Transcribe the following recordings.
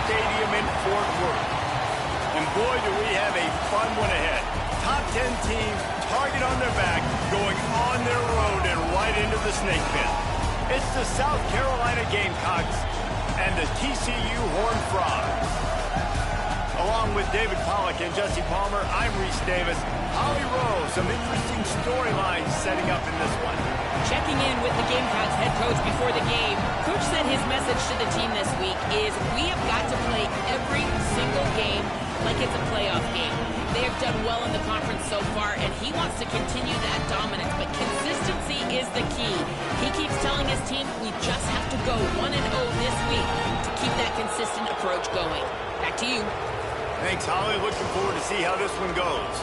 Stadium in Fort Worth. And boy, do we have a fun one ahead. Top 10 teams, target on their back, going on their road and right into the snake pit. It's the South Carolina Gamecocks and the TCU Horned Frogs. Along with David Pollack and Jesse Palmer, I'm Reese Davis. Holly Rowe, some interesting storylines setting up in this one. Checking in with the Gamecocks head coach before the game, Coach said his message to the team this week is we have got to play every single game like it's a playoff game. They have done well in the conference so far, and he wants to continue that dominance, but consistency is the key. He keeps telling his team we just have to go 1-0 this week to keep that consistent approach going. Back to you. Thanks, Holly. Looking forward to see how this one goes.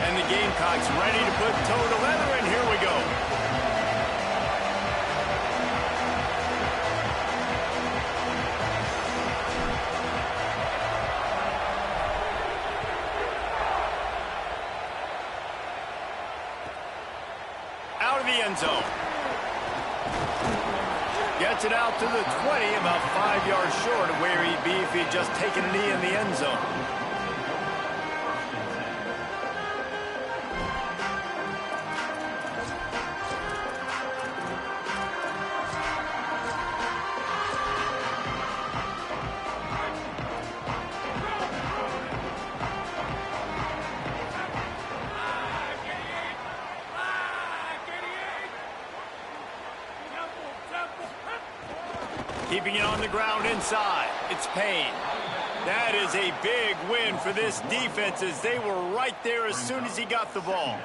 And the Gamecocks ready to put toe to leather, and here we go. Out of the end zone. Gets it out to the 20, about 5 yards short of where he'd be if he'd just taken a knee in the end zone. Keeping it on the ground inside. It's Payne. That is a big win for this defense as they were right there as soon as he got the ball.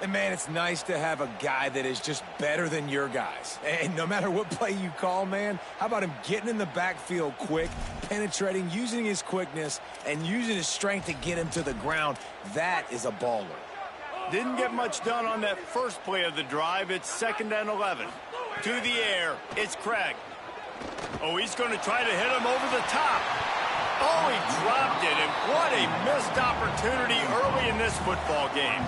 And, man, it's nice to have a guy that is just better than your guys. And no matter what play you call, man, how about him getting in the backfield quick, penetrating, using his quickness, and using his strength to get him to the ground? That is a baller. Didn't get much done on that first play of the drive. It's 2nd and 11. To the air, it's Craig. Oh, he's going to try to hit him over the top. Oh, he dropped it, and what a missed opportunity early in this football game.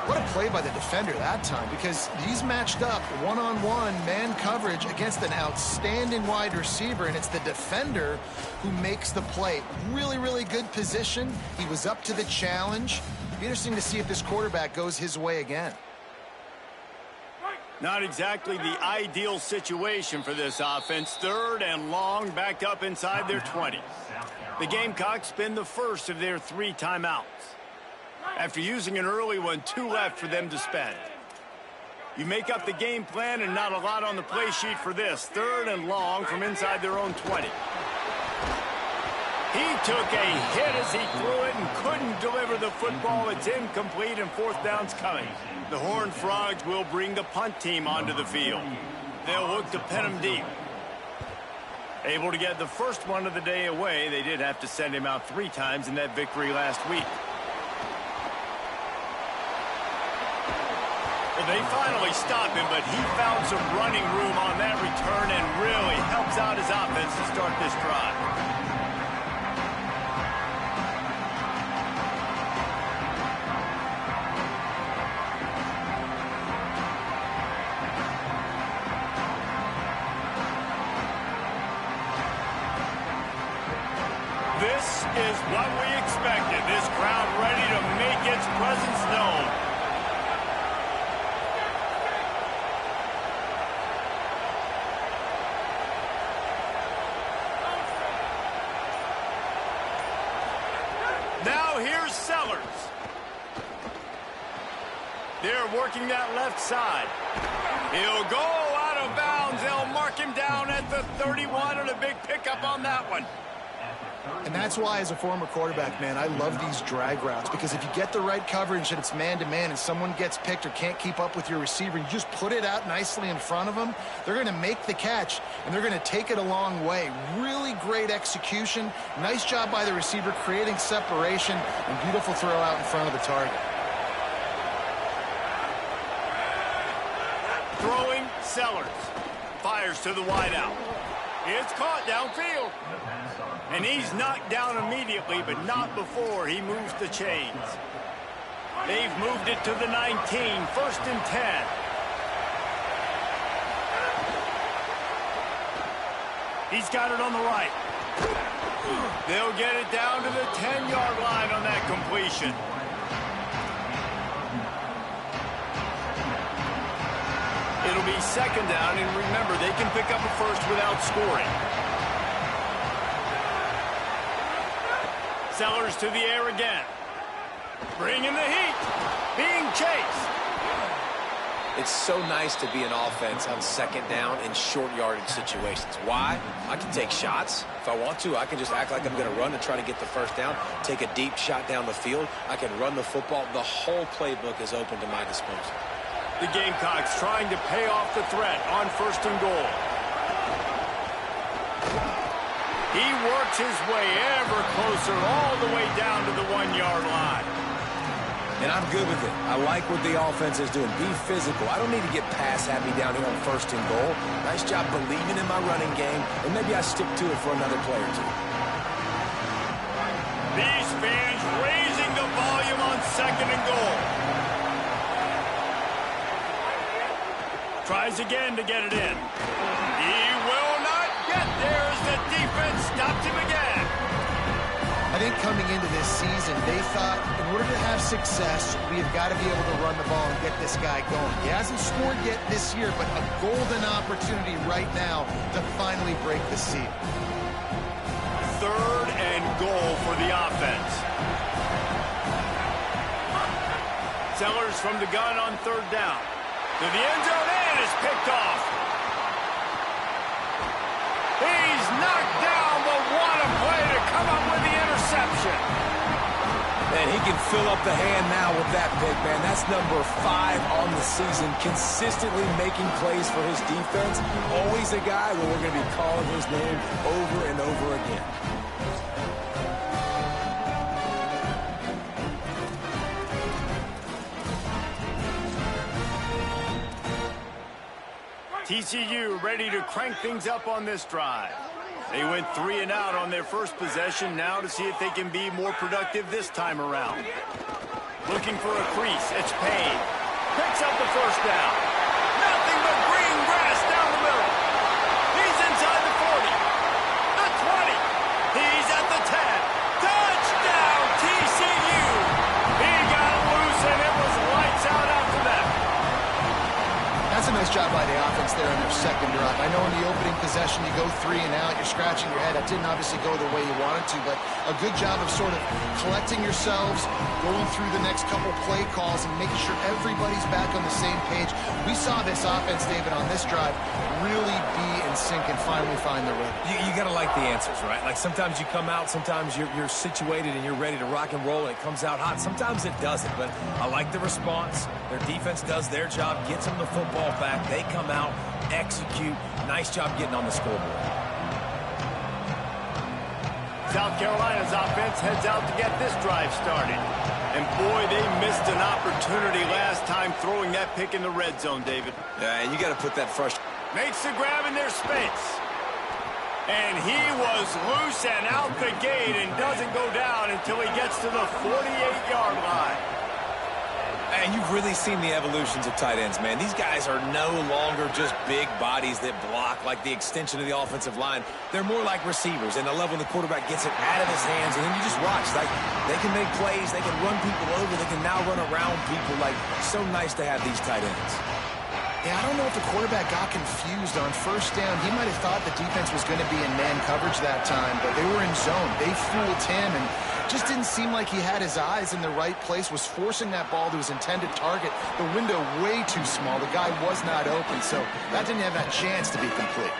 What a play by the defender that time, because he's matched up one-on-one man coverage against an outstanding wide receiver, and it's the defender who makes the play. Really, really good position. He was up to the challenge. Be interesting to see if this quarterback goes his way again. Not exactly the ideal situation for this offense. 3rd and long, backed up inside their 20. The Gamecocks spend the first of their 3 timeouts. After using an early one, 2 left for them to spend. You make up the game plan and not a lot on the play sheet for this. 3rd and long from inside their own 20. He took a hit as he threw it and couldn't deliver the football. It's incomplete and 4th down's coming. The Horned Frogs will bring the punt team onto the field. They'll look to pin him deep. Able to get the first one of the day away. They did have to send him out 3 times in that victory last week. Well, they finally stop him, but he found some running room on that return and really helps out his offense to start this drive. This is what we expected. This crowd ready to make its presence known. Now here's Sellers. They're working that left side. He'll go out of bounds. They'll mark him down at the 31 and a big pickup on that one. And that's why, as a former quarterback, man, I love these drag routes, because if you get the right coverage and it's man-to-man and someone gets picked or can't keep up with your receiver, you just put it out nicely in front of them, they're going to make the catch, and they're going to take it a long way. Really great execution. Nice job by the receiver creating separation, and beautiful throw out in front of the target. Throw Sellers to the wideout. It's caught downfield. And he's knocked down immediately, but not before he moves the chains. They've moved it to the 19, 1st and 10. He's got it on the right. They'll get it down to the 10-yard line on that completion. It'll be 2nd down, and remember, they can pick up a first without scoring. Sellers to the air again. Bringing the heat. Being chased. It's so nice to be an offense on 2nd down in short yardage situations. Why? I can take shots. If I want to, I can just act like I'm going to run and try to get the 1st down, take a deep shot down the field. I can run the football. The whole playbook is open to my disposal. The Gamecocks trying to pay off the threat on 1st and goal. He works his way ever closer all the way down to the 1-yard line. And I'm good with it. I like what the offense is doing. Be physical. I don't need to get pass happy down here on 1st and goal. Nice job believing in my running game, and maybe I stick to it for another play or two. These fans raising the volume on 2nd and goal. Tries again to get it in. He will not get there as the defense stopped him again. I think coming into this season, they thought in order to have success, we have got to be able to run the ball and get this guy going. He hasn't scored yet this year, but a golden opportunity right now to finally break the seal. 3rd and goal for the offense. Sellers from the gun on 3rd down. To the end zone and is picked off. He's knocked down, but what a play to come up with the interception. And he can fill up the hand now with that pick, man. That's number 5 on the season, consistently making plays for his defense. Always a guy where we're going to be calling his name over and over again. TCU ready to crank things up on this drive. They went 3 and out on their first possession, now to see if they can be more productive this time around. Looking for a crease, it's Payne. Picks up the 1st down. Nothing but green grass down the middle. He's inside the 40, the 20. He's at the 10. Touchdown, TCU. He got loose and it was lights out after that. That's a nice job by the offense there in their 2nd drive. I know in the opening possession you go 3 and out, you're scratching your head. That didn't obviously go the way you wanted to, but a good job of sort of collecting yourselves, going through the next couple play calls and making sure everybody's back on the same page. We saw this offense, David, on this drive really be in sync and finally find their rhythm. You got to like the answers, right? Like sometimes you come out, sometimes you're situated and you're ready to rock and roll and it comes out hot. Sometimes it doesn't, but I like the response. Their defense does their job, gets them the football back. They come out, execute. Nice job getting on the scoreboard. South Carolina's offense heads out to get this drive started. And boy, they missed an opportunity last time throwing that pick in the red zone, David. Yeah, and you got to put that frustration. Makes the grab in their space. And he was loose and out the gate and doesn't go down until he gets to the 48-yard line. And you've really seen the evolutions of tight ends, man. These guys are no longer just big bodies that block like the extension of the offensive line. They're more like receivers, and I love when the quarterback gets it out of his hands, and then you just watch. Like, they can make plays, they can run people over, they can now run around people. Like, so nice to have these tight ends. Yeah, I don't know if the quarterback got confused on 1st down. He might have thought the defense was going to be in man coverage that time, but they were in zone. They fooled him and just didn't seem like he had his eyes in the right place, was forcing that ball to his intended target. The window way too small. The guy was not open, so that didn't have that chance to be complete.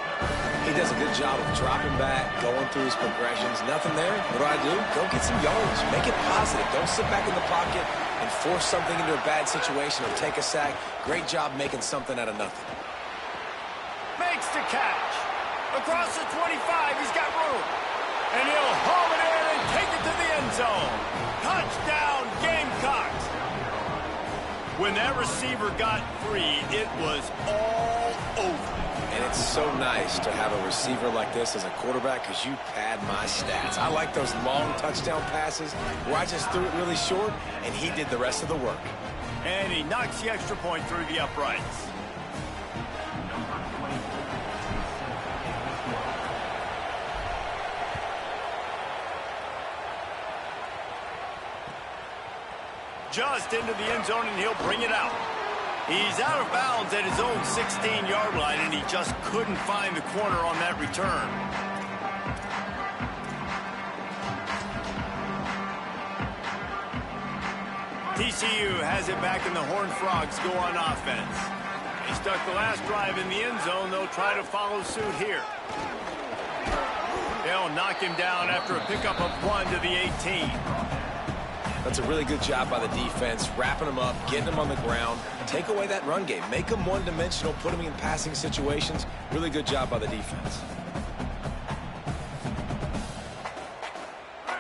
He does a good job of dropping back, going through his progressions. Nothing there. What do? Go get some yards. Make it positive. Don't sit back in the pocket and force something into a bad situation or take a sack. Great job making something out of nothing. Makes the catch. Across the 25, he's got room. And he'll haul it in and take it to the end zone. Touchdown, Gamecocks. When that receiver got free, it was all over. And it's so nice to have a receiver like this as a quarterback because you pad my stats. I like those long touchdown passes where I just threw it really short and he did the rest of the work. And he knocks the extra point through the uprights. Just into the end zone, and he'll bring it out. He's out of bounds at his own 16-yard line, and he just couldn't find the corner on that return. TCU has it back, and the Horned Frogs go on offense. They stuck the last drive in the end zone. They'll try to follow suit here. They'll knock him down after a pickup of 1 to the 18. That's a really good job by the defense, wrapping them up, getting them on the ground. Take away that run game. Make them one-dimensional, put them in passing situations. Really good job by the defense.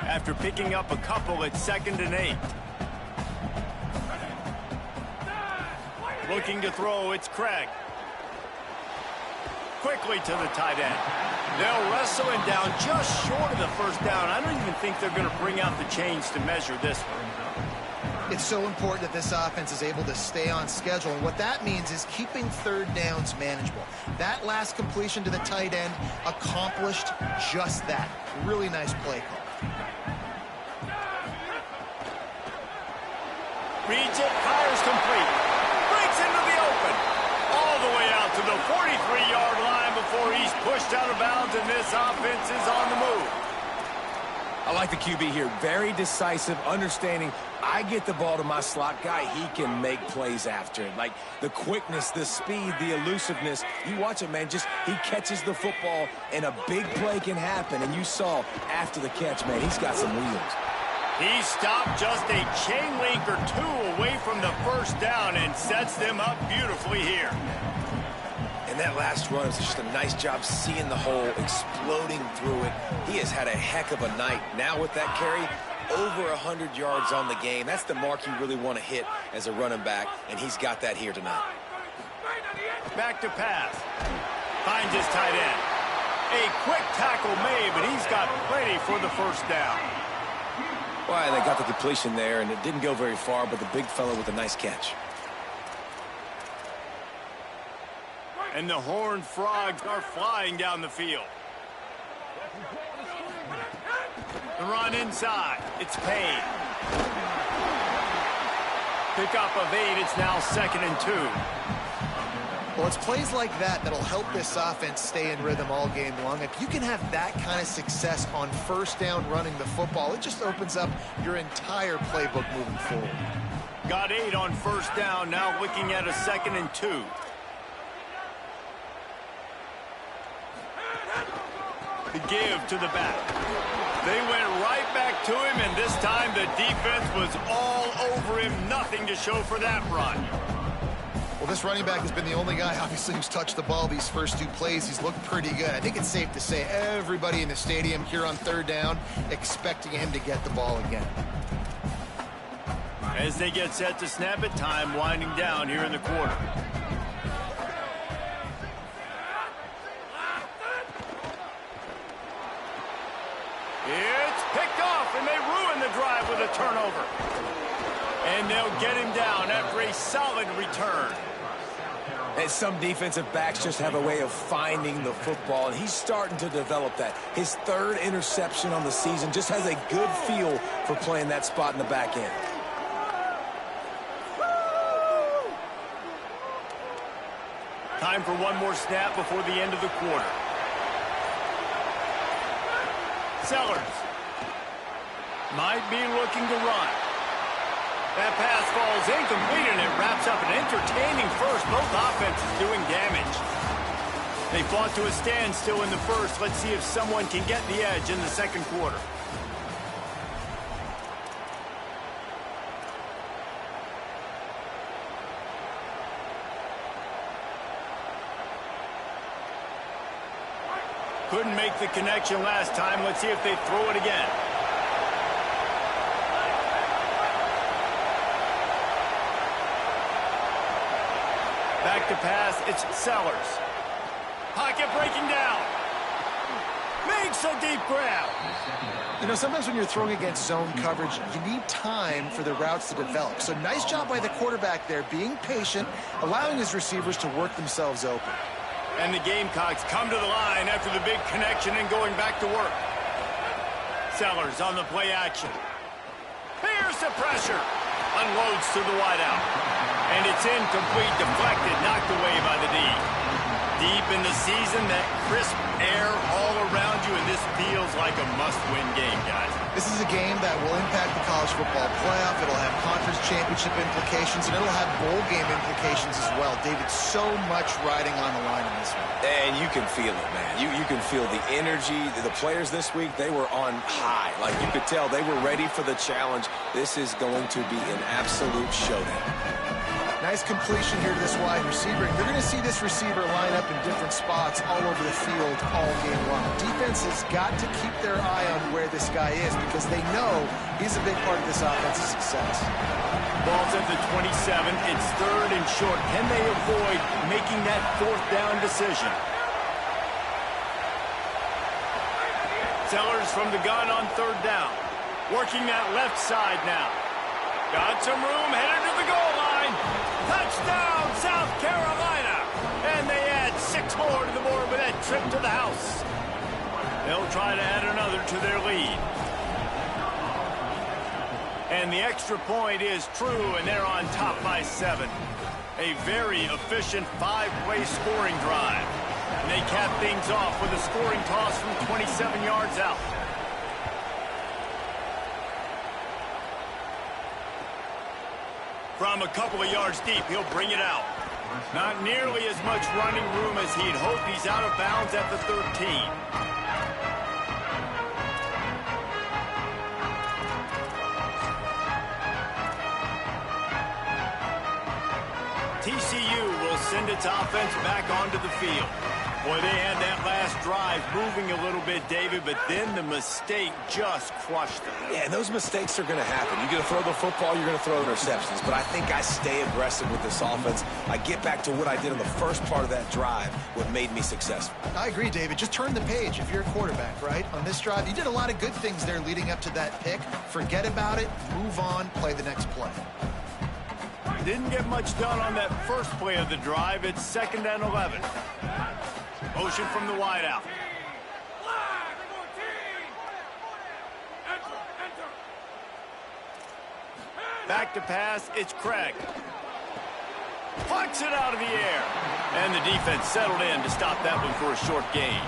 After picking up a couple, it's 2nd and 8. Looking to throw, it's Craig. Quickly to the tight end. They'll wrestle him down just short of the first down. I don't even think they're going to bring out the chains to measure this one. It's so important that this offense is able to stay on schedule, and what that means is keeping third downs manageable. That last completion to the tight end accomplished just that. Really nice play call. Reads it, fires complete. Breaks into the open. All the way out to the 43-yard line before he's pushed out of bounds, and this offense is on the move. I like the QB here. Very decisive, understanding I get the ball to my slot guy, he can make plays after it. Like the quickness, the speed, the elusiveness. You watch it, man, just he catches the football and a big play can happen. And you saw after the catch, man, he's got some wheels. He stopped just a chain link or two away from the first down and sets them up beautifully here. And that last run is just a nice job seeing the hole, exploding through it. He has had a heck of a night. Now with that carry, over 100 yards on the game. That's the mark you really want to hit as a running back, and he's got that here tonight. Back to pass. Finds his tight end. A quick tackle made, but he's got plenty for the first down. Well, they got the completion there, and it didn't go very far, but the big fella with a nice catch. And the Horned Frogs are flying down the field. The run inside. It's Payne. Pickup of 8. It's now 2nd and 2. Well, it's plays like that that'll help this offense stay in rhythm all game long. If you can have that kind of success on first down running the football, it just opens up your entire playbook moving forward. Got 8 on first down. Now looking at a 2nd and 2. The give to the back. They went right back to him, and this time the defense was all over him. Nothing to show for that run. Well, this running back has been the only guy, obviously, who's touched the ball these first 2 plays. He's looked pretty good. I think it's safe to say everybody in the stadium here on third down expecting him to get the ball again. As they get set to snap it, time winding down here in the quarter. It's picked off, and they ruin the drive with a turnover. And they'll get him down after a solid return. And some defensive backs just have a way of finding the football, and he's starting to develop that. His 3rd interception on the season, just has a good feel for playing that spot in the back end. Time for one more snap before the end of the quarter. Sellers might be looking to run. That pass falls incomplete, and it wraps up an entertaining first. Both offenses doing damage. They fought to a standstill in the first. Let's see if someone can get the edge in the second quarter. Couldn't make the connection last time. Let's see if they throw it again. Back to pass, it's Sellers. Pocket breaking down. Makes a deep grab. You know, sometimes when you're throwing against zone coverage, you need time for the routes to develop. So nice job by the quarterback there, being patient, allowing his receivers to work themselves open. And the Gamecocks come to the line after the big connection and going back to work. Sellers on the play action. Here's the pressure. Unloads to the wideout. And it's incomplete, deflected, knocked away by the D. Deep in the season, that crisp air all around you, and this feels like a must-win game, guys. This is a game that will impact the college football playoff. It'll have conference championship implications, and it'll have bowl game implications as well. David, so much riding on the line in this one. And you can feel it, man. You can feel the energy. The players this week, they were on high. Like, you could tell they were ready for the challenge. This is going to be an absolute showdown. Nice completion here to this wide receiver. You're going to see this receiver line up in different spots all over the field all game long. Defense has got to keep their eye on where this guy is because they know he's a big part of this offense's success. Ball's at the 27. It's third and short. Can they avoid making that fourth down decision? Sellers from the gun on third down. Working that left side now. Got some room, headed to the goal line. Touchdown, South Carolina. And they add 6 more to the board with that trip to the house. They'll try to add another to their lead. And the extra point is true, and they're on top by 7. A very efficient 5-play scoring drive. And they cap things off with a scoring toss from 27 yards out. From a couple of yards deep, he'll bring it out. Not nearly as much running room as he'd hoped. He's out of bounds at the 13. TCU will send its offense back onto the field. Boy, they had that last drive moving a little bit, David, but then the mistake just crushed them. Yeah, those mistakes are going to happen. You're going to throw the football, you're going to throw interceptions. But I think I stay aggressive with this offense. I get back to what I did in the first part of that drive, what made me successful. I agree, David. Just turn the page if you're a quarterback, right? On this drive, you did a lot of good things there leading up to that pick. Forget about it, move on, play the next play. Didn't get much done on that first play of the drive. It's 2nd and 11. Motion from the wideout. Back to pass, it's Craig. Plucks it out of the air. And the defense settled in to stop that one for a short gain.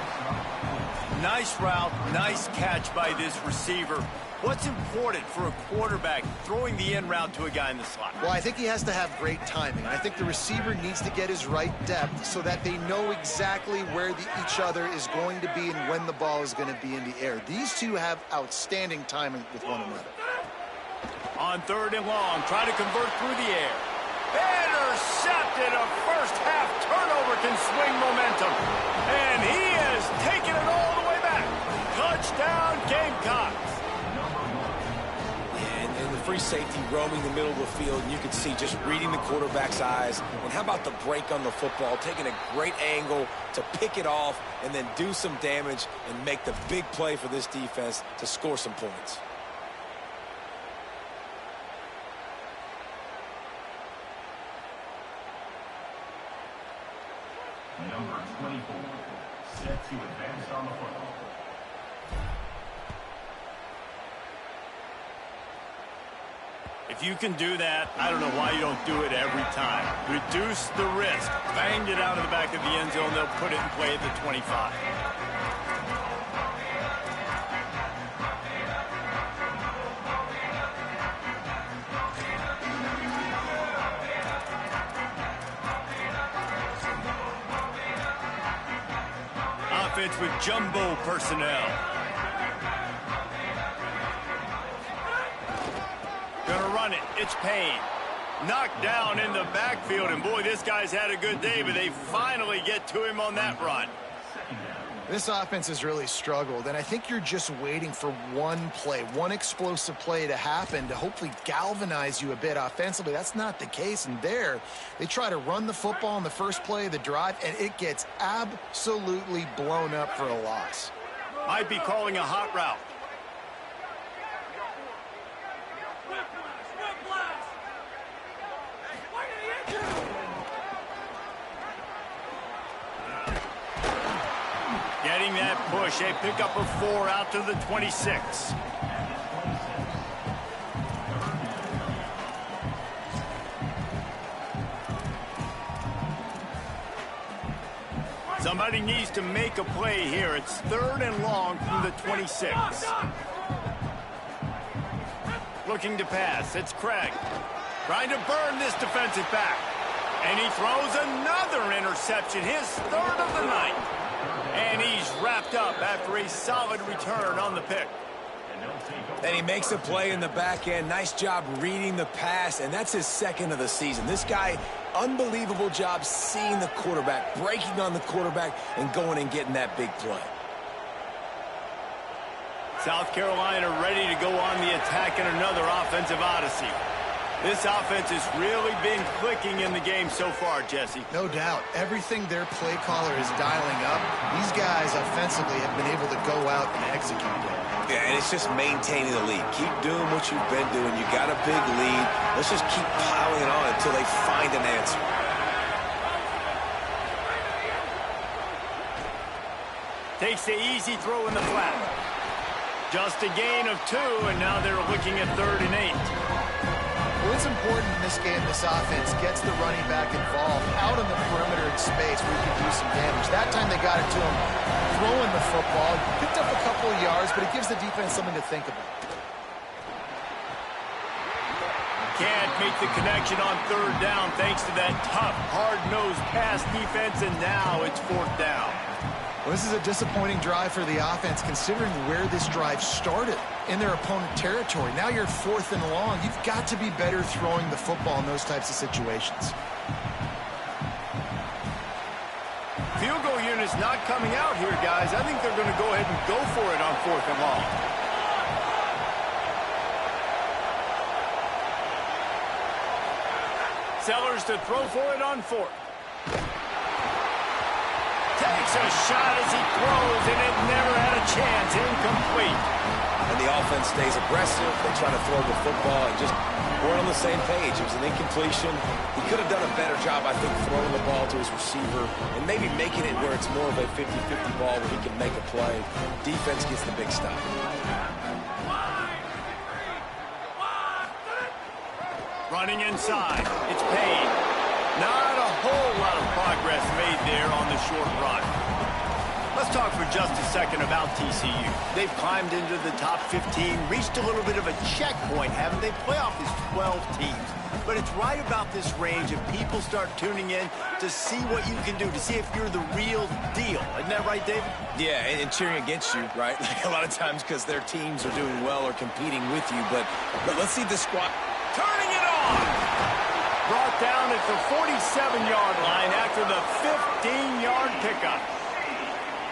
Nice route, nice catch by this receiver. What's important for a quarterback throwing the in route to a guy in the slot? Well, I think he has to have great timing. I think the receiver needs to get his right depth so that they know exactly where each other is going to be and when the ball is going to be in the air. These two have outstanding timing with one another. On 3rd and long, try to convert through the air. Intercepted. A first-half turnover can swing momentum. And he has taken it all the way back. Touchdown, Gamecocks. And the free safety roaming the middle of the field, and you can see just reading the quarterback's eyes. And how about the break on the football, taking a great angle to pick it off and then do some damage and make the big play for this defense to score some points. Number 24, set to advance on the football. If you can do that, I don't know why you don't do it every time. Reduce the risk. Banged it out of the back of the end zone. They'll put it in play at the 25. Offense with jumbo personnel. Gonna run it. It's Payne. Knocked down in the backfield, and boy, this guy's had a good day, but they finally get to him on that run. This offense has really struggled, and I think you're just waiting for one play, one explosive play to happen to hopefully galvanize you a bit offensively. That's not the case, and there, they try to run the football in the first play of the drive, and it gets absolutely blown up for a loss. Might be calling a hot route. Getting that push, a pickup of 4 out to the 26. Somebody needs to make a play here. It's 3rd and long from the 26. Looking to pass. It's Craig. Trying to burn this defensive back. And he throws another interception, his 3rd of the night. And he's wrapped up after a solid return on the pick. And he makes a play in the back end. Nice job reading the pass, and that's his 2nd of the season. This guy, unbelievable job seeing the quarterback, breaking on the quarterback, and going and getting that big play. South Carolina ready to go on the attack in another offensive odyssey. This offense has really been clicking in the game so far, Jesse. No doubt. Everything their play caller is dialing up, these guys offensively have been able to go out and execute it. Yeah, and it's just maintaining the lead. Keep doing what you've been doing. You got a big lead. Let's just keep piling it on until they find an answer. Takes the easy throw in the flat. Just a gain of 2, and now they're looking at 3rd and 8. What's important in this game, this offense gets the running back involved out on the perimeter in space where he can do some damage. That time they got it to him throwing the football. Picked up a couple of yards, but it gives the defense something to think about. Can't make the connection on 3rd down thanks to that tough, hard-nosed pass defense, and now it's 4th down. Well, this is a disappointing drive for the offense considering where this drive started in their opponent territory. Now you're 4th and long. You've got to be better throwing the football in those types of situations. Field goal unit's not coming out here, guys. I think they're going to go ahead and go for it on 4th and long. Sellers to throw for it on 4th. Takes a shot as he throws, and it never had a chance. Incomplete. And the offense stays aggressive. They try to throw the football and just we're on the same page. It was an incompletion. He could have done a better job, I think, throwing the ball to his receiver and maybe making it where it's more of a 50-50 ball where he can make a play. Defense gets the big stop. Running inside. It's Payne. Not a whole lot of progress made there on the short run. Let's talk for just a second about TCU. They've climbed into the top 15, reached a little bit of a checkpoint, haven't they? Playoff is 12 teams. But it's right about this range if people start tuning in to see what you can do, to see if you're the real deal. Isn't that right, David? Yeah, and cheering against you, right? Like a lot of times because their teams are doing well or competing with you. But let's see the squad turning it on. Brought down at the 47-yard line after the 15-yard pickup.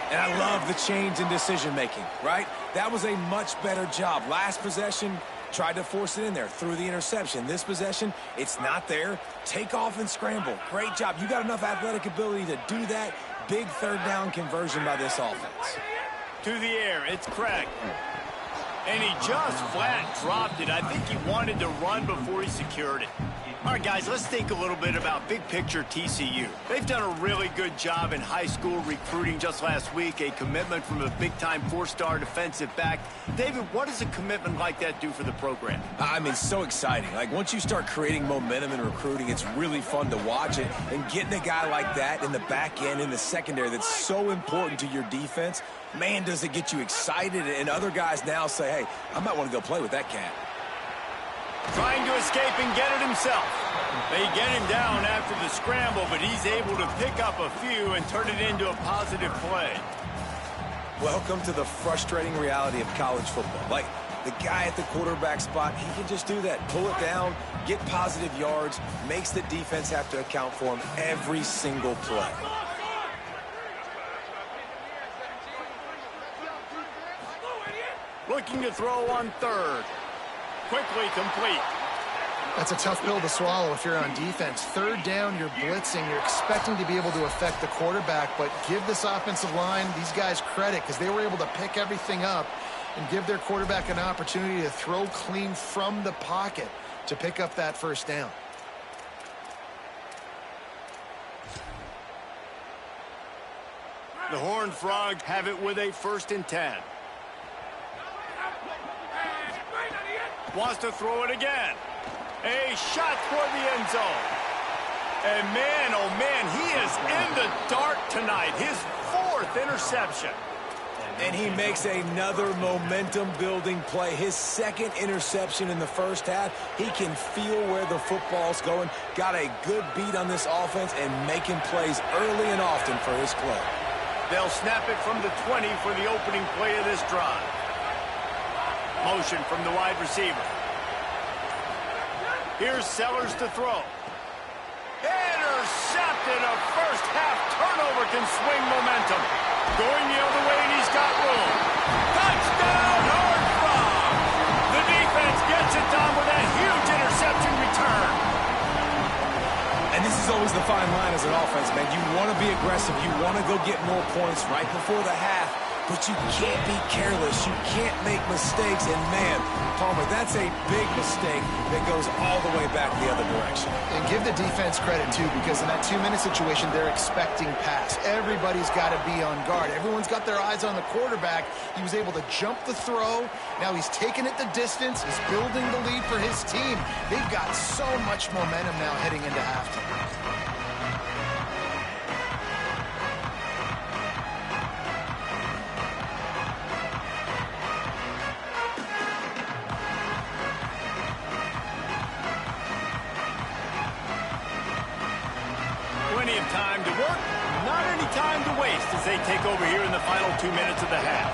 And I love the change in decision-making, right? That was a much better job. Last possession, tried to force it in there, threw the interception. This possession, it's not there. Take off and scramble. Great job. You got enough athletic ability to do that. Big third down conversion by this offense. To the air, it's Craig. And he just flat dropped it. I think he wanted to run before he secured it. All right, guys, let's think a little bit about big picture TCU. They've done a really good job in high school recruiting just last week, a commitment from a big-time four-star defensive back. David, what does a commitment like that do for the program? I mean, so exciting. Like, once you start creating momentum in recruiting, it's really fun to watch it. And getting a guy like that in the back end, in the secondary, that's so important to your defense, man, does it get you excited. And other guys now say, hey, I might want to go play with that cat. Trying to escape and get it himself. They get him down after the scramble, but he's able to pick up a few and turn it into a positive play. Welcome to the frustrating reality of college football. Like, the guy at the quarterback spot, he can just do that. Pull it down, get positive yards, makes the defense have to account for him every single play. Looking to throw on third. Quickly complete. That's a tough pill to swallow if you're on defense. Third down, you're blitzing. You're expecting to be able to affect the quarterback, but give this offensive line, these guys, credit because they were able to pick everything up and give their quarterback an opportunity to throw clean from the pocket to pick up that first down. The Horned Frogs have it with a 1st and 10. Wants to throw it again. A shot toward the end zone. And man, oh man, he is in the dark tonight. His 4th interception. And he makes another momentum-building play. His 2nd interception in the first half. He can feel where the football's going. Got a good beat on this offense and making plays early and often for his club. They'll snap it from the 20 for the opening play of this drive. Motion from the wide receiver. Here's Sellers to throw. Intercepted. A first half turnover can swing momentum. Going the other way, and he's got room. Touchdown, Horned Frogs! The defense gets it done with that huge interception return. And this is always the fine line as an offense, man. You want to be aggressive. You want to go get more points right before the half, but you can't be careless. You can't make mistakes. And, man, Palmer, that's a big mistake that goes all the way back the other direction. And give the defense credit, too, because in that 2-minute situation, they're expecting pass. Everybody's got to be on guard. Everyone's got their eyes on the quarterback. He was able to jump the throw. Now he's taking it the distance. He's building the lead for his team. They've got so much momentum now heading into halftime. Plenty of time to work, not any time to waste as they take over here in the final 2 minutes of the half.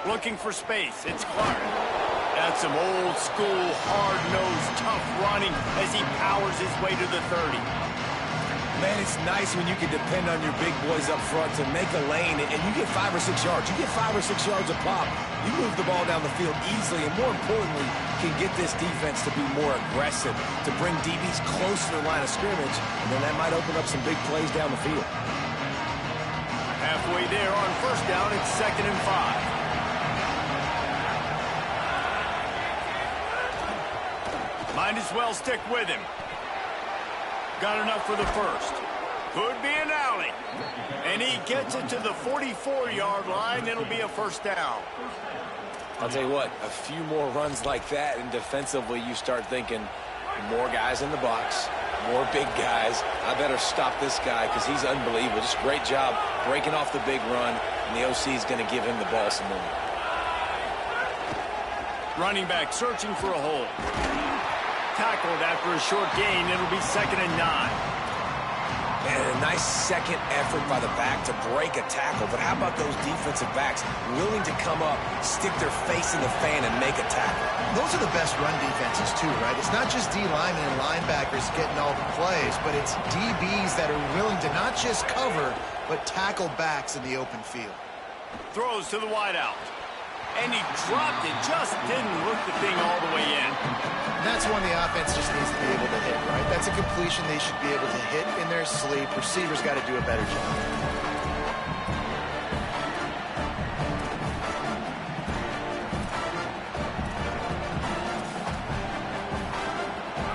Looking for space, it's Clark. That's some old school, hard-nosed, tough running as he powers his way to the 30. Man, it's nice when you can depend on your big boys up front to make a lane, and you get 5 or 6 yards. You get 5 or 6 yards a pop. You move the ball down the field easily, and more importantly, can get this defense to be more aggressive, to bring DBs close to the line of scrimmage, and then that might open up some big plays down the field. Halfway there on 1st down, it's 2nd and 5. Might as well stick with him. Got enough for the 1st. Could be an alley. And he gets it to the 44-yard line. It'll be a 1st down. I'll tell you what, a few more runs like that, and defensively you start thinking more guys in the box, more big guys. I better stop this guy because he's unbelievable. Just great job breaking off the big run, and the OC is going to give him the ball some more. Running back searching for a hole. Tackled after a short gain. It'll be 2nd and 9. And a nice second effort by the back to break a tackle. But how about those defensive backs willing to come up, stick their face in the fan, and make a tackle? Those are the best run defenses, too, right? It's not just D linemen and linebackers getting all the plays, but it's DBs that are willing to not just cover, but tackle backs in the open field. Throws to the wideout. And he dropped it. Just didn't look the thing all the way in. That's one the offense just needs to be able to hit, right? That's a completion they should be able to hit in their sleep. Receivers got to do a better job.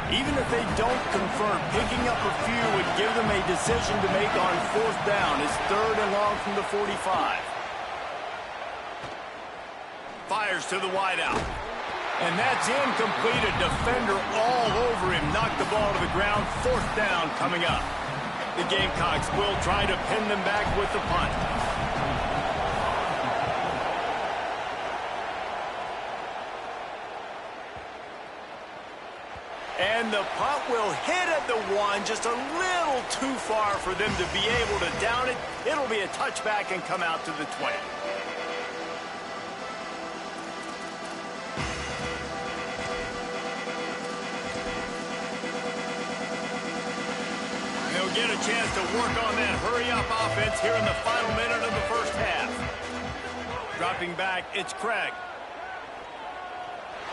Even if they don't convert, picking up a few would give them a decision to make on 4th down. It's 3rd and long from the 45. Fires to the wideout. And that's incomplete. A defender all over him. Knocked the ball to the ground. 4th down coming up. The Gamecocks will try to pin them back with the punt. And the punt will hit at the 1, just a little too far for them to be able to down it. It'll be a touchback and come out to the 20. They'll get a chance to work on that hurry-up offense here in the final minute of the 1st half. Dropping back, it's Craig.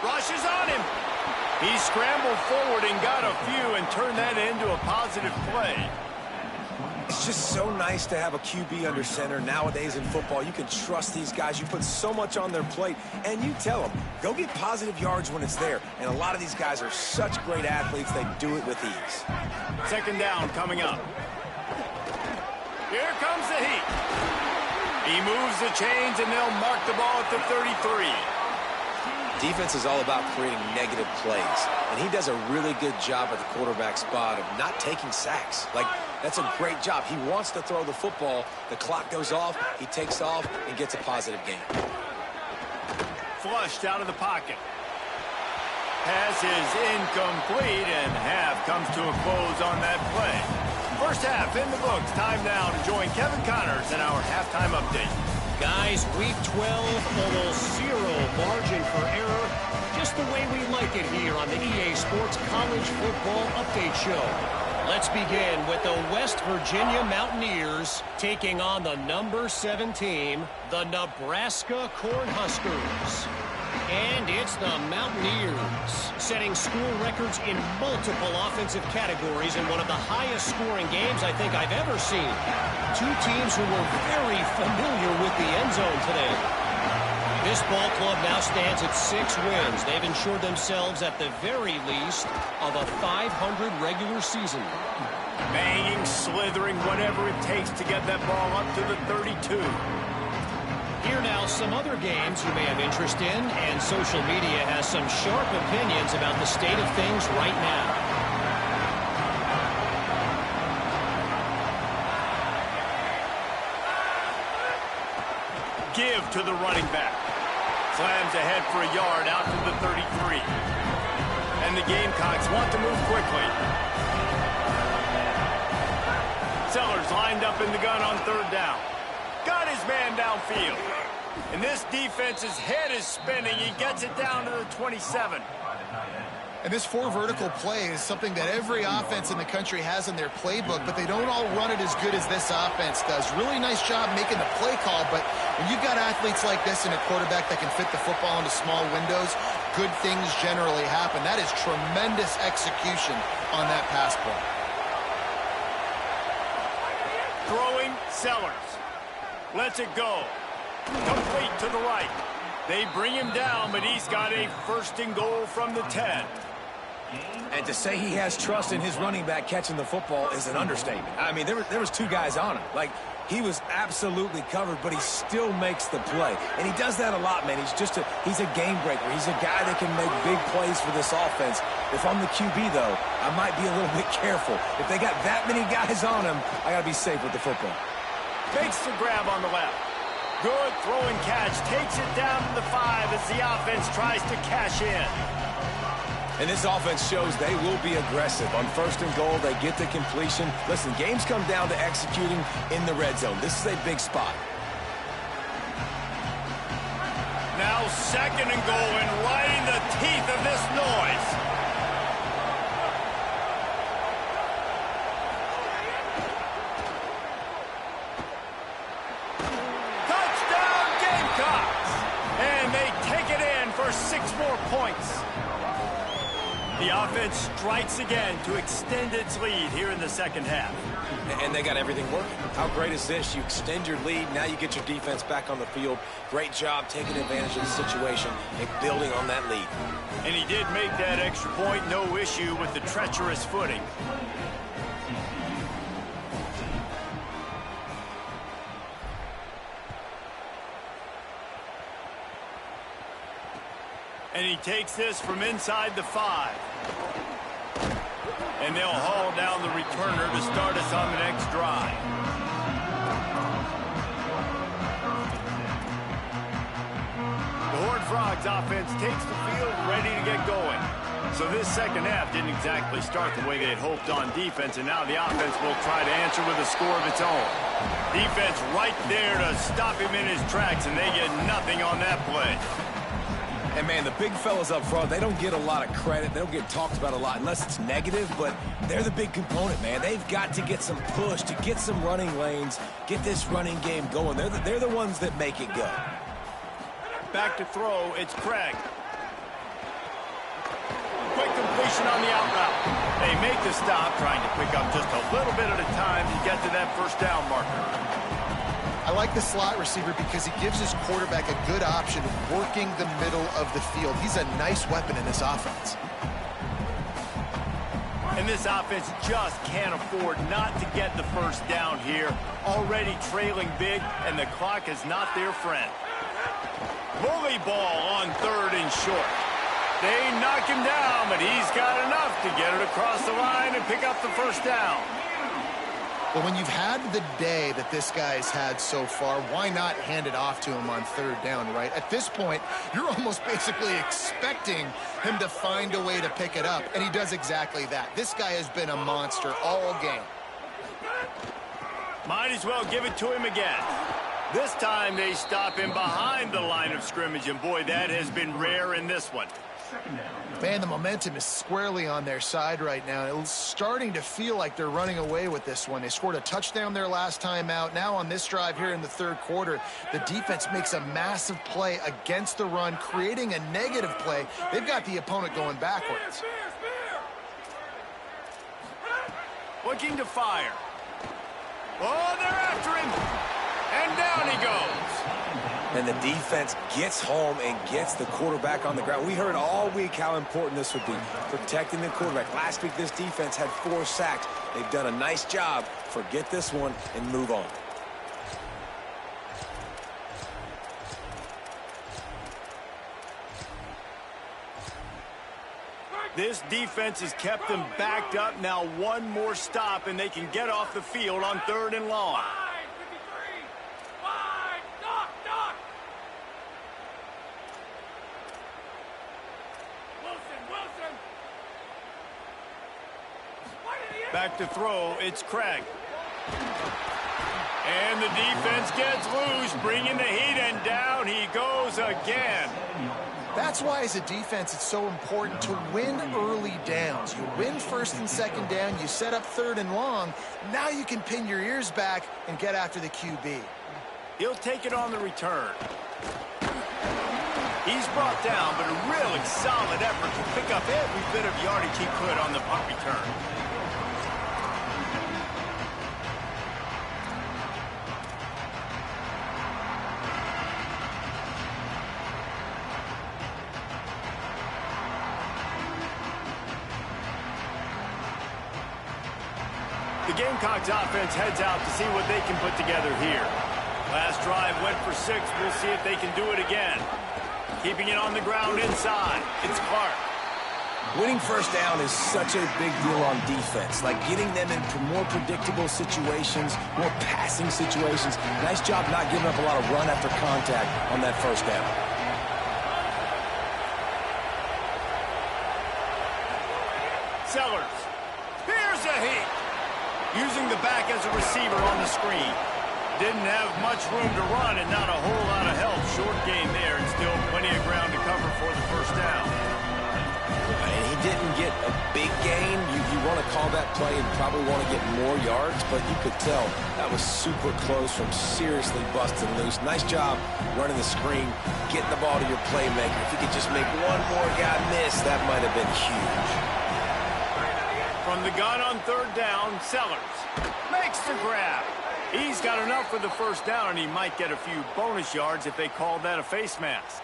Rushes on him. He scrambled forward and got a few and turned that into a positive play. It's just so nice to have a QB under center. Nowadays in football, you can trust these guys. You put so much on their plate, and you tell them, go get positive yards when it's there. And a lot of these guys are such great athletes, they do it with ease. Second down coming up. Here comes the heat. He moves the chains, and they'll mark the ball at the 33. Defense is all about creating negative plays, and he does a really good job at the quarterback spot of not taking sacks. Like, that's a great job. He wants to throw the football. The clock goes off, he takes off, and gets a positive gain. Flushed out of the pocket. Pass is incomplete, and half comes to a close on that play. First half in the books. Time now to join Kevin Connors in our halftime update. Guys, week 12, almost zero margin for error. Just the way we like it here on the EA Sports College Football Update Show. Let's begin with the West Virginia Mountaineers taking on the number 7 team, the Nebraska Cornhuskers. And it's the Mountaineers, setting school records in multiple offensive categories in one of the highest scoring games I think I've ever seen. Two teams who were very familiar with the end zone today. This ball club now stands at 6 wins. They've ensured themselves at the very least of a 500 regular season. Banging, slithering, whatever it takes to get that ball up to the 32. Here now some other games you may have interest in, and social media has some sharp opinions about the state of things right now. Give to the running back. Slams ahead for a yard out to the 33. And the Gamecocks want to move quickly. Sellers lined up in the gun on third down. Got his man downfield. And this defense's head is spinning. He gets it down to the 27. And this 4 vertical play is something that every offense in the country has in their playbook, but they don't all run it as good as this offense does. Really nice job making the play call, but when you've got athletes like this and a quarterback that can fit the football into small windows, good things generally happen. That is tremendous execution on that pass play. Throwing, Sellers. Lets it go. Complete to the right. They bring him down, but he's got a first and goal from the 10. And to say he has trust in his running back catching the football is an understatement. I mean, there was 2 guys on him. Like, he was absolutely covered, but he still makes the play. And he does that a lot, man. He's a game breaker. He's a guy that can make big plays for this offense. If I'm the QB, though, I might be a little bit careful. If they got that many guys on him, I got to be safe with the football. Makes the grab on the left. Good throwing catch. Takes it down to the 5 as the offense tries to cash in. And this offense shows they will be aggressive. On first and goal, they get the completion. Listen, games come down to executing in the red zone. This is a big spot. Now second and goal, and right in the teeth of this noise. Touchdown Gamecocks! And they take it in for 6 more points. The offense strikes again to extend its lead here in the second half. And they got everything working. How great is this? You extend your lead, now you get your defense back on the field. Great job taking advantage of the situation and building on that lead. And he did make that extra point, no issue with the treacherous footing. And he takes this from inside the 5. And they'll haul down the returner to start us on the next drive. The Horned Frogs offense takes the field, ready to get going. So this second half didn't exactly start the way they had hoped on defense, and now the offense will try to answer with a score of its own. Defense right there to stop him in his tracks, and they get nothing on that play. And, man, the big fellas up front, they don't get a lot of credit. They don't get talked about a lot unless it's negative, but they're the big component, man. They've got to get some push, to get some running lanes, get this running game going. They're the ones that make it go. Back to throw, it's Craig. Quick completion on the out route. They make the stop, trying to pick up just a little bit at a time to get to that first down marker. I like the slot receiver because he gives his quarterback a good option of working the middle of the field. He's a nice weapon in this offense. And this offense just can't afford not to get the first down here. Already trailing big, and the clock is not their friend. Bully ball on 3rd and short. They knock him down, but he's got enough to get it across the line and pick up the first down. Well, when you've had the day that this guy's had so far, why not hand it off to him on 3rd down, right? At this point, you're almost basically expecting him to find a way to pick it up, and he does exactly that. This guy has been a monster all game. Might as well give it to him again. This time they stop him behind the line of scrimmage, and boy, that has been rare in this one. Man, the momentum is squarely on their side right now. It's starting to feel like they're running away with this one. They scored a touchdown their last time out. Now on this drive here in the 3rd quarter, the defense makes a massive play against the run, creating a negative play. They've got the opponent going backwards. Looking to fire. Oh, they're after him. And down he goes. And the defense gets home and gets the quarterback on the ground. We heard all week how important this would be, protecting the quarterback. Last week, this defense had 4 sacks. They've done a nice job. Forget this one and move on. This defense has kept them backed up. Now one more stop, and they can get off the field on 3rd and long. Back to throw, it's Craig. And the defense gets loose, bringing the heat, and down he goes again. That's why, as a defense, it's so important to win early downs. You win 1st and 2nd down, you set up 3rd and long. Now you can pin your ears back and get after the QB. He'll take it on the return. He's brought down, but a really solid effort to pick up every bit of yardage he could on the punt return. The Gamecocks offense heads out to see what they can put together here. Last drive went for 6. We'll see if they can do it again. Keeping it on the ground inside. It's Clark. Winning first down is such a big deal on defense, like getting them into more predictable situations, more passing situations. Nice job not giving up a lot of run after contact on that first down. Sellers. Here's a heat. Using the back as a receiver on the screen. Didn't have much room to run and not a whole lot of help. Short game there and still plenty of ground to cover for the first down. And he didn't get a big gain. You want to call that play and probably want to get more yards, but you could tell that was super close from seriously busting loose. Nice job running the screen, getting the ball to your playmaker. If he could just make one more guy miss, that might have been huge. From the gun on 3rd down, Sellers makes the grab. He's got enough for the first down, and he might get a few bonus yards if they call that a face mask.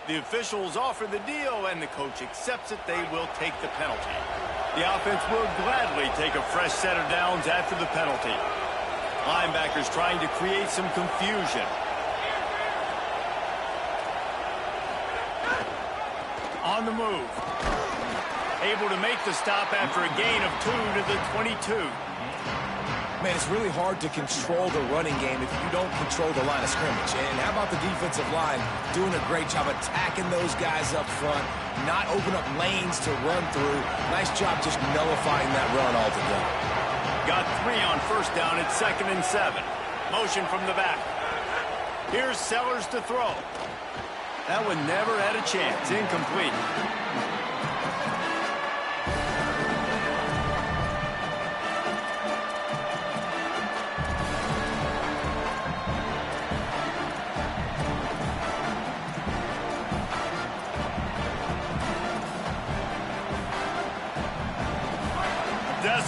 The officials offer the deal, and the coach accepts it. They will take the penalty. The offense will gladly take a fresh set of downs after the penalty. Linebackers trying to create some confusion. On the move. Able to make the stop after a gain of 2 to the 22. Man, it's really hard to control the running game if you don't control the line of scrimmage. And how about the defensive line doing a great job attacking those guys up front, not open up lanes to run through. Nice job just nullifying that run altogether. Got 3 on first down at 2nd and 7. Motion from the back. Here's Sellers to throw. That one never had a chance. Incomplete.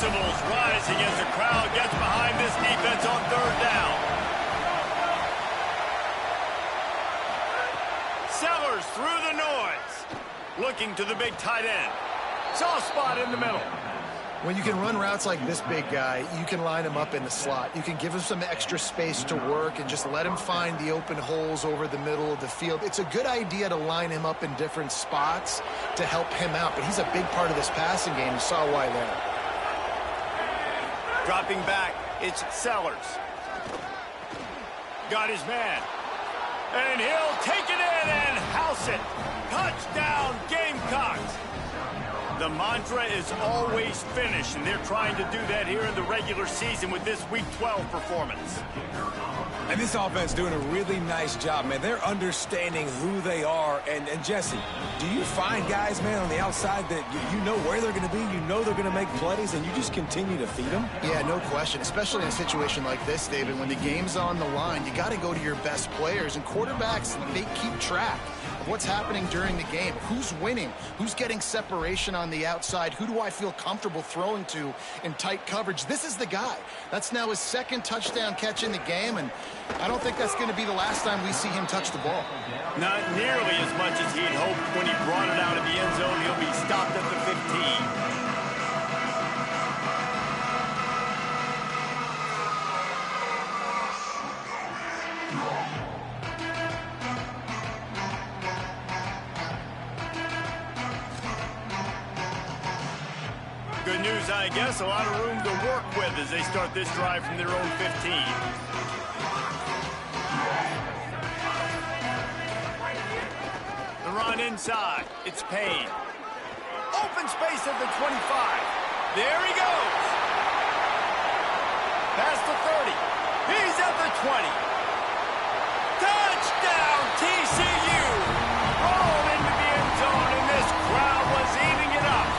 Decibels rising as the crowd gets behind this defense on third down. Sellers through the noise. Looking to the big tight end. Soft spot in the middle. When you can run routes like this big guy, you can line him up in the slot. You can give him some extra space to work and just let him find the open holes over the middle of the field. It's a good idea to line him up in different spots to help him out, but he's a big part of this passing game. You saw why there. Dropping back, it's Sellers. Got his man. And he'll take it in and house it. Touchdown, Gamecocks. The mantra is always finish, and they're trying to do that here in the regular season with this Week 12 performance. And this offense doing a really nice job, man. They're understanding who they are. And Jesse, do you find guys, man, on the outside that you know where they're going to be, you know they're going to make plays, and you just continue to feed them? Yeah, no question, especially in a situation like this, David. When the game's on the line, you got to go to your best players, and quarterbacks, they keep track of what's happening during the game. Who's winning? Who's getting separation on the outside? Who do I feel comfortable throwing to in tight coverage? This is the guy. That's now his second touchdown catch in the game, and I don't think that's going to be the last time we see him touch the ball. Not nearly as much as he'd hoped when he brought it out of the end zone. He'll be stopped at the 15. Good news, I guess. A lot of room to work with as they start this drive from their own 15. The run inside. It's Payne. Open space at the 25. There he goes. Past the 30. He's at the 20. Touchdown, TCU. Rolled into the end zone, and this crowd was eating it up.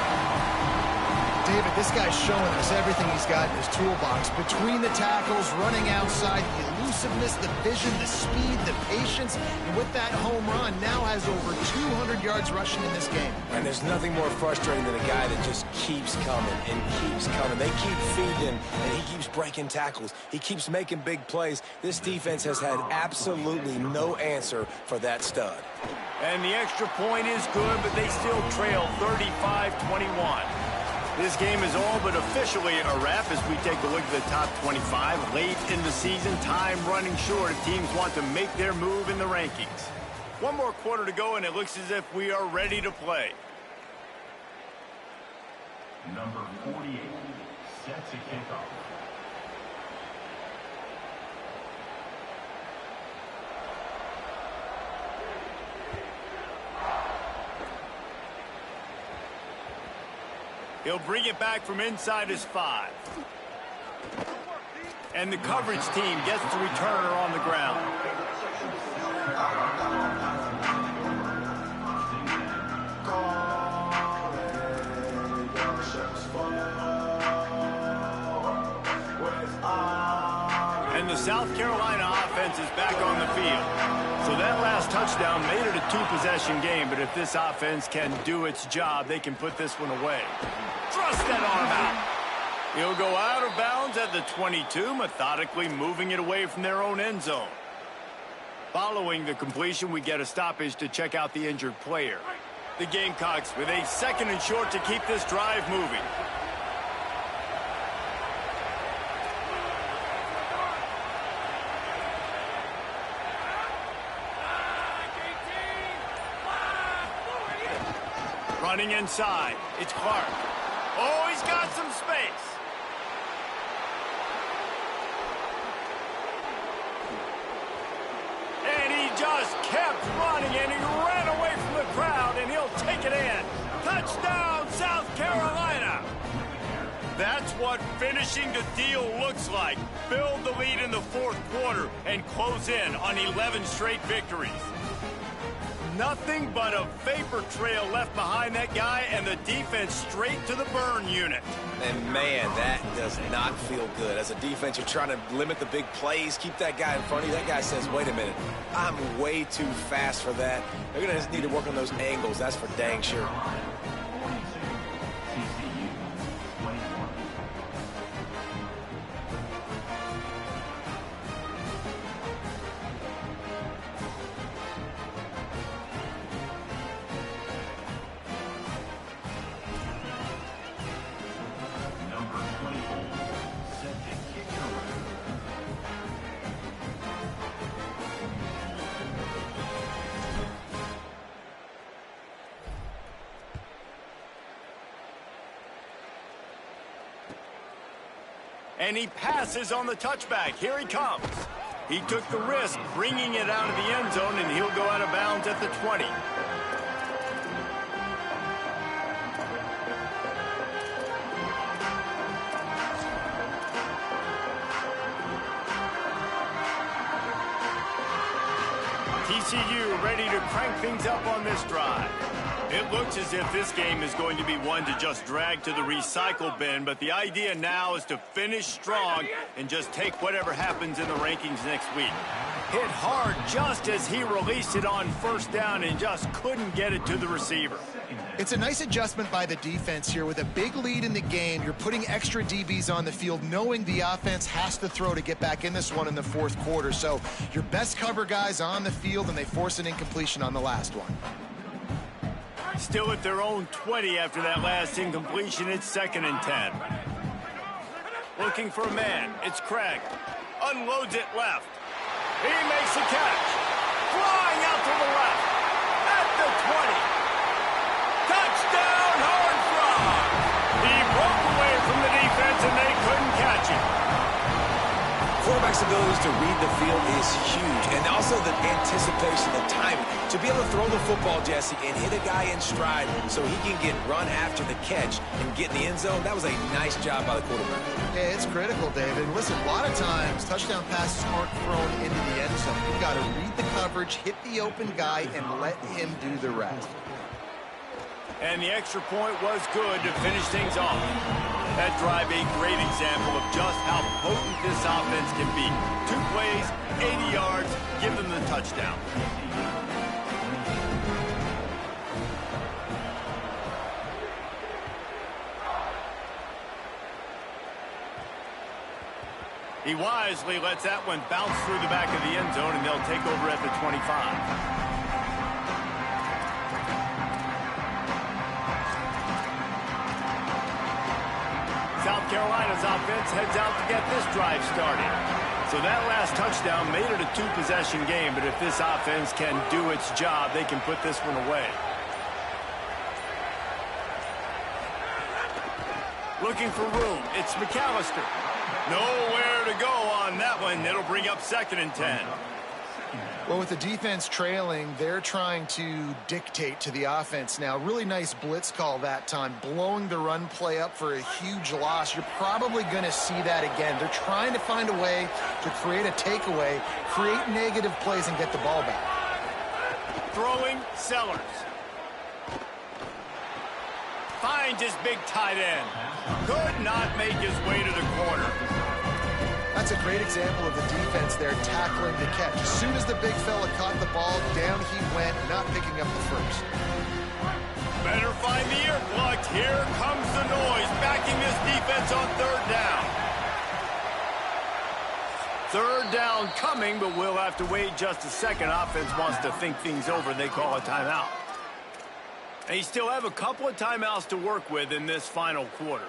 David, this guy's showing us everything he's got in his toolbox. Between the tackles, running outside, the elusiveness, the vision, the speed, the patience. And with that home run, now has over 200 yards rushing in this game. And there's nothing more frustrating than a guy that just keeps coming and keeps coming. They keep feeding him, and he keeps breaking tackles. He keeps making big plays. This defense has had absolutely no answer for that stud. And the extra point is good, but they still trail 35-21. This game is all but officially a wrap as we take a look at the top 25. Late in the season, time running short if teams want to make their move in the rankings. One more quarter to go, and it looks as if we are ready to play. Number 48 set to kick off. He'll bring it back from inside his 5. And the coverage team gets the returner on the ground. And the South Carolina offense is back on the field. So that last touchdown made it a 2-possession game, but if this offense can do its job, they can put this one away. Thrust that arm out. He'll go out of bounds at the 22, methodically moving it away from their own end zone. Following the completion, we get a stoppage to check out the injured player. The Gamecocks with a 2nd and short to keep this drive moving. Running inside, it's Clark. Oh, he's got some space. And he just kept running, and he ran away from the crowd, and he'll take it in. Touchdown, South Carolina. That's what finishing the deal looks like. Build the lead in the 4th quarter and close in on 11 straight victories. Nothing but a vapor trail left behind that guy, and the defense straight to the burn unit. And, man, that does not feel good. As a defense, you're trying to limit the big plays, keep that guy in front of you. That guy says, wait a minute, I'm way too fast for that. They're going to need to work on those angles. That's for dang sure. And he passes on the touchback. Here he comes. He took the risk, bringing it out of the end zone, and he'll go out of bounds at the 20. TCU ready to crank things up on this drive. It looks as if this game is going to be one to just drag to the recycle bin, but the idea now is to finish strong and just take whatever happens in the rankings next week. Hit hard just as he released it on first down and just couldn't get it to the receiver. It's a nice adjustment by the defense here. With a big lead in the game, you're putting extra DBs on the field, knowing the offense has to throw to get back in this one in the fourth quarter. So your best cover guys on the field, and they force an incompletion on the last one. Still at their own 20 after that last incompletion. It's 2nd and 10. Looking for a man. It's Craig. Unloads it left. He makes a catch. Flying out to the left. At the 20. Touchdown, Horned Frog. He broke away from the defense and they couldn't catch him. Quarterback's abilities to read the field is huge, and also the anticipation, the timing. To be able to throw the football, Jesse, and hit a guy in stride so he can get run after the catch and get in the end zone, that was a nice job by the quarterback. Yeah, it's critical, David. Listen, a lot of times touchdown passes aren't thrown into the end zone. You've got to read the coverage, hit the open guy, and let him do the rest. And the extra point was good to finish things off. That drive a great example of just how potent this offense can be. 2 plays, 80 yards, give them the touchdown. He wisely lets that one bounce through the back of the end zone, and they'll take over at the 25. South Carolina's offense heads out to get this drive started. So that last touchdown made it a 2-possession game, but if this offense can do its job, they can put this one away. Looking for room. It's McAllister. Nowhere to go on that one. It'll bring up 2nd and 10. Well, with the defense trailing, they're trying to dictate to the offense now. Really nice blitz call that time, blowing the run play up for a huge loss. You're probably going to see that again. They're trying to find a way to create a takeaway, create negative plays, and get the ball back. Throwing, Sellers. Finds his big tight end. Could not make his way to the corner. That's a great example of the defense there tackling the catch. As soon as the big fella caught the ball, down he went, not picking up the first. Better find the earplugs. Here comes the noise, backing this defense on 3rd down. 3rd down coming, but we'll have to wait just a second. Offense wants to think things over. They call a timeout. And you still have a couple of timeouts to work with in this final quarter.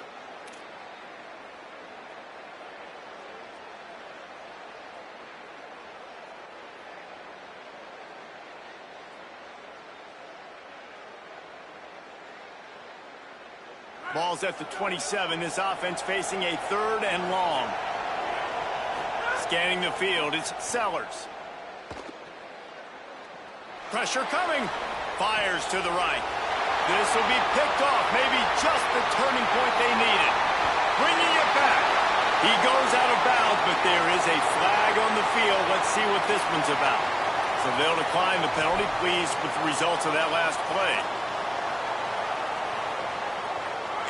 Ball's at the 27. This offense facing a 3rd and long. Scanning the field, it's Sellers. Pressure coming. Fires to the right. This will be picked off. Maybe just the turning point they needed. Bringing it back. He goes out of bounds, but there is a flag on the field. Let's see what this one's about. So they'll decline the penalty, pleased with the results of that last play.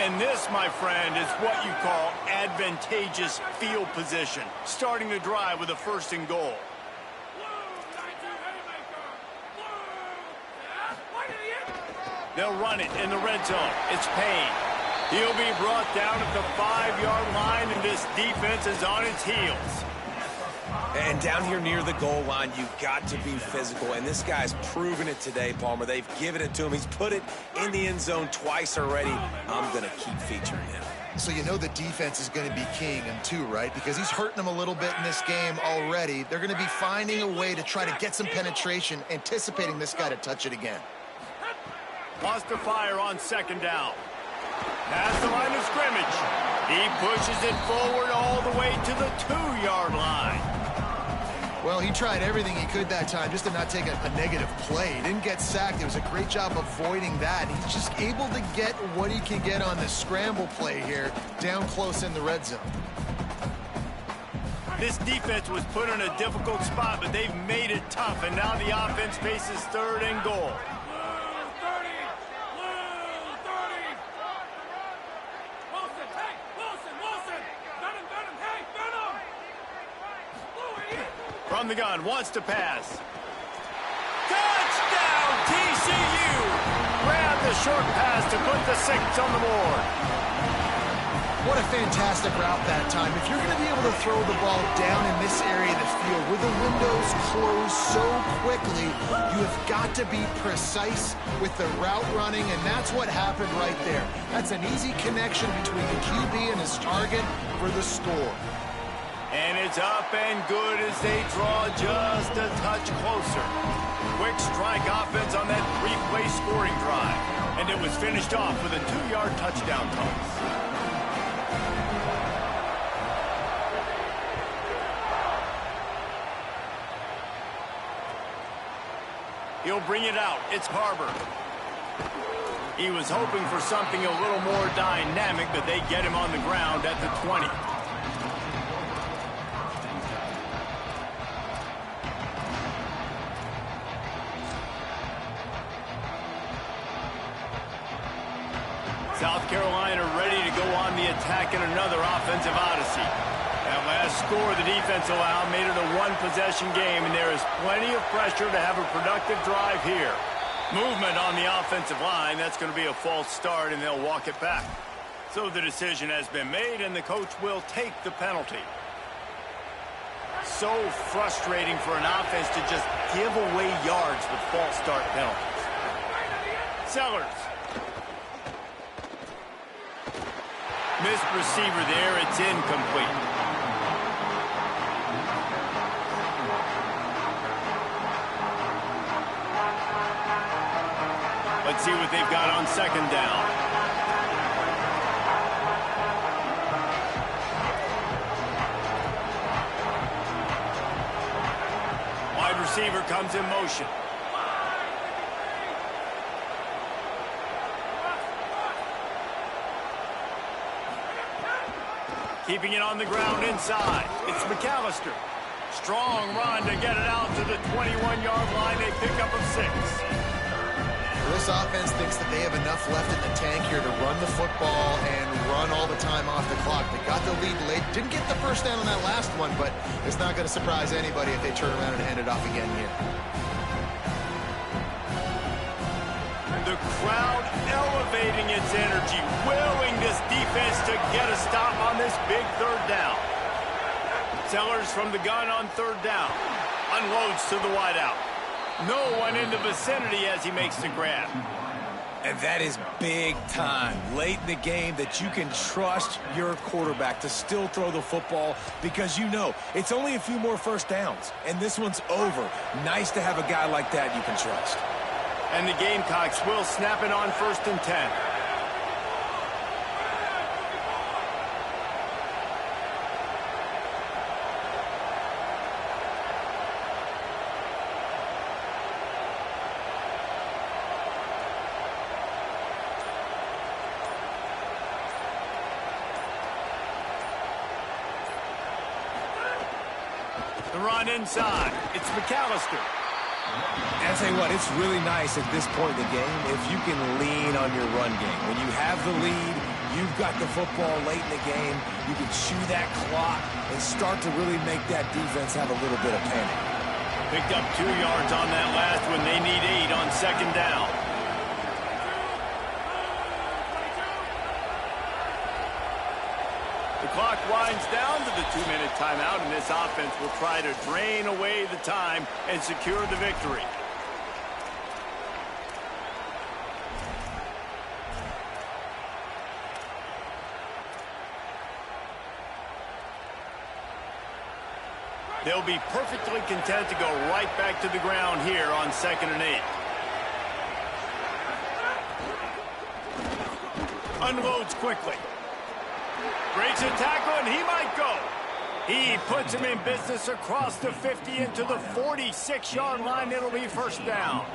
And this, my friend, is what you call advantageous field position. Starting the drive with a 1st and goal. They'll run it in the red zone. It's Payne. He'll be brought down at the 5-yard line, and this defense is on its heels. And down here near the goal line, you've got to be physical. And this guy's proven it today, Palmer. They've given it to him. He's put it in the end zone twice already. I'm going to keep featuring him. So you know the defense is going to be keying him too, right? Because he's hurting them a little bit in this game already. They're going to be finding a way to try to get some penetration, anticipating this guy to touch it again. Lost to fire on 2nd down. Past the line of scrimmage. He pushes it forward all the way to the 2-yard line. Well, he tried everything he could that time just to not take a negative play. He didn't get sacked. It was a great job avoiding that. He's just able to get what he can get on the scramble play here down close in the red zone. This defense was put in a difficult spot, but they've made it tough, and now the offense faces 3rd and goal. From the gun, wants to pass. Touchdown, TCU! Grab the short pass to put the 6 on the board. What a fantastic route that time. If you're going to be able to throw the ball down in this area of the field where the windows close so quickly, you have got to be precise with the route running, and that's what happened right there. That's an easy connection between the QB and his target for the score. And it's up and good as they draw just a touch closer. Quick strike offense on that 3-play scoring drive. And it was finished off with a 2-yard touchdown toss. He'll bring it out. It's Harbor. He was hoping for something a little more dynamic, but they get him on the ground at the 20. South Carolina ready to go on the attack in another offensive odyssey. That last score the defense allowed made it a 1-possession game, and there is plenty of pressure to have a productive drive here. Movement on the offensive line. That's going to be a false start, and they'll walk it back. So the decision has been made, and the coach will take the penalty. So frustrating for an offense to just give away yards with false start penalties. Sellers. Missed receiver there. It's incomplete. Let's see what they've got on 2nd down. Wide receiver comes in motion. Keeping it on the ground inside. It's McAllister. Strong run to get it out to the 21-yard line. They pick up a 6. This offense thinks that they have enough left in the tank here to run the football and run all the time off the clock. They got the lead late. Didn't get the first down on that last one, but it's not going to surprise anybody if they turn around and hand it off again here. The crowd elevating its energy, willing this defense to get a stop on this big 3rd down. Sellers from the gun on 3rd down. Unloads to the wideout. No one in the vicinity as he makes the grab. And that is big time, late in the game, that you can trust your quarterback to still throw the football because you know it's only a few more first downs, and this one's over. Nice to have a guy like that you can trust. And the Gamecocks will snap it on 1st and 10. The run inside. It's McAllister. And I'll tell you what, it's really nice at this point in the game if you can lean on your run game. When you have the lead, you've got the football late in the game, you can chew that clock and start to really make that defense have a little bit of panic. Picked up 2 yards on that last one. They need 8 on 2nd down. The clock winds down to the 2-minute timeout, and this offense will try to drain away the time and secure the victory. They'll be perfectly content to go right back to the ground here on 2nd and 8. Unloads quickly. Breaks a tackle, and he might go. He puts him in business across the 50 into the 46-yard line. It'll be first down.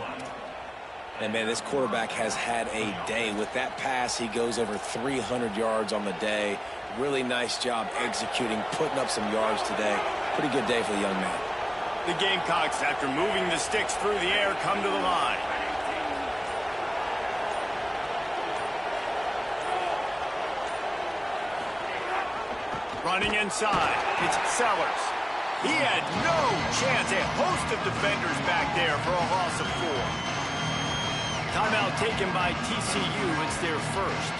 And, man, this quarterback has had a day. With that pass, he goes over 300 yards on the day. Really nice job executing, putting up some yards today. Pretty good day for the young man. The Gamecocks, after moving the sticks through the air, come to the line. Running inside, it's Sellers. He had no chance. A host of defenders back there for a loss of 4. Timeout taken by TCU. It's their first.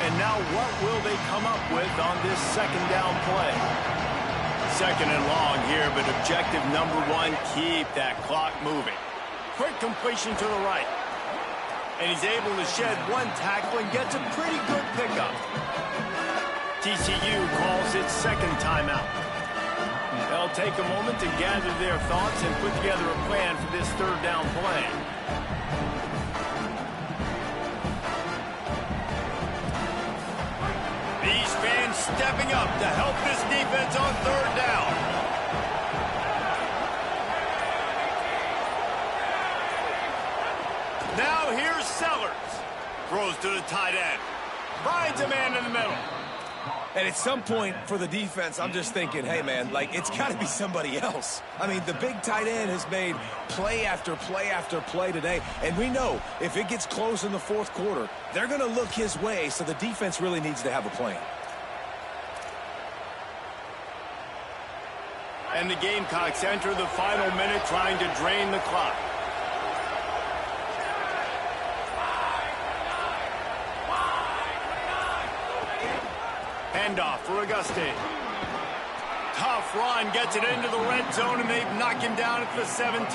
And now what will they come up with on this second down play? Second and long here, but objective number 1, keep that clock moving. Quick completion to the right. And he's able to shed 1 tackle and gets a pretty good pickup. TCU calls its second timeout. They'll take a moment to gather their thoughts and put together a plan for this third down play. These fans stepping up to help this defense on third down. Now here's Sellers. Throws to the tight end. Finds a man in the middle. And at some point for the defense, I'm just thinking, hey, man, like, it's got to be somebody else. I mean, the big tight end has made play after play after play today. And we know if it gets close in the fourth quarter, they're going to look his way, so the defense really needs to have a plan. And the Gamecocks enter the final minute trying to drain the clock. Handoff for Auguste. Tough run, gets it into the red zone, and they've knocked him down at the 17.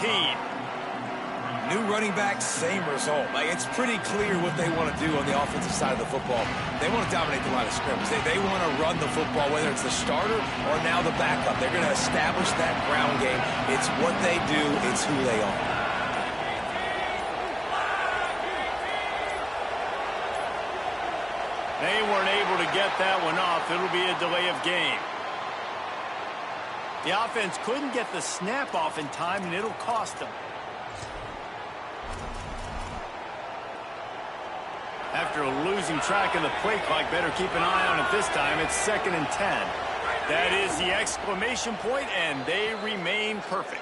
New running back, same result. Like, it's pretty clear what they want to do on the offensive side of the football. They want to dominate the line of scrimmage. They want to run the football, whether it's the starter or now the backup. They're going to establish that ground game. It's what they do. It's who they are. They weren't able to get that one off. It'll be a delay of game. The offense couldn't get the snap off in time, and it'll cost them. After losing track of the play clock, better keep an eye on it this time. It's 2nd and 10. That is the exclamation point, and they remain perfect.